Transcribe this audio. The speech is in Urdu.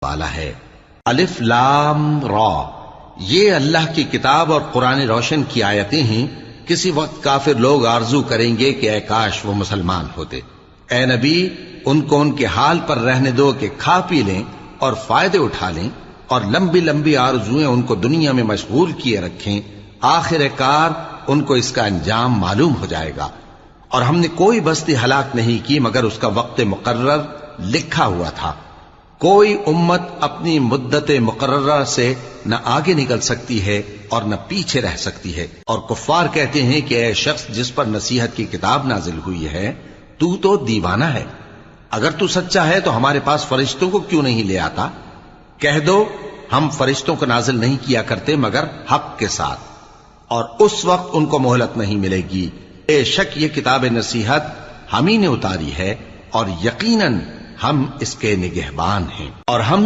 والا ہے۔ الف لام را، یہ اللہ کی کتاب اور قرآن روشن کی آیتیں ہیں۔ کسی وقت کافر لوگ آرزو کریں گے کہ اے کاش وہ مسلمان ہوتے۔ اے نبی، ان کو ان کے حال پر رہنے دو کہ کھا پی لیں اور فائدے اٹھا لیں، اور لمبی لمبی آرزویں ان کو دنیا میں مشغول کیے رکھیں۔ آخر کار ان کو اس کا انجام معلوم ہو جائے گا۔ اور ہم نے کوئی بستی ہلاک نہیں کی مگر اس کا وقت مقرر لکھا ہوا تھا۔ کوئی امت اپنی مدت مقررہ سے نہ آگے نکل سکتی ہے اور نہ پیچھے رہ سکتی ہے۔ اور کفار کہتے ہیں کہ اے شخص جس پر نصیحت کی کتاب نازل ہوئی ہے، تو دیوانہ ہے۔ اگر تو سچا ہے تو ہمارے پاس فرشتوں کو کیوں نہیں لے آتا؟ کہہ دو ہم فرشتوں کو نازل نہیں کیا کرتے مگر حق کے ساتھ، اور اس وقت ان کو مہلت نہیں ملے گی۔ بے شک یہ کتاب نصیحت ہم ہی نے اتاری ہے، اور یقیناً ہم اس کے نگہبان ہیں۔ اور ہم نے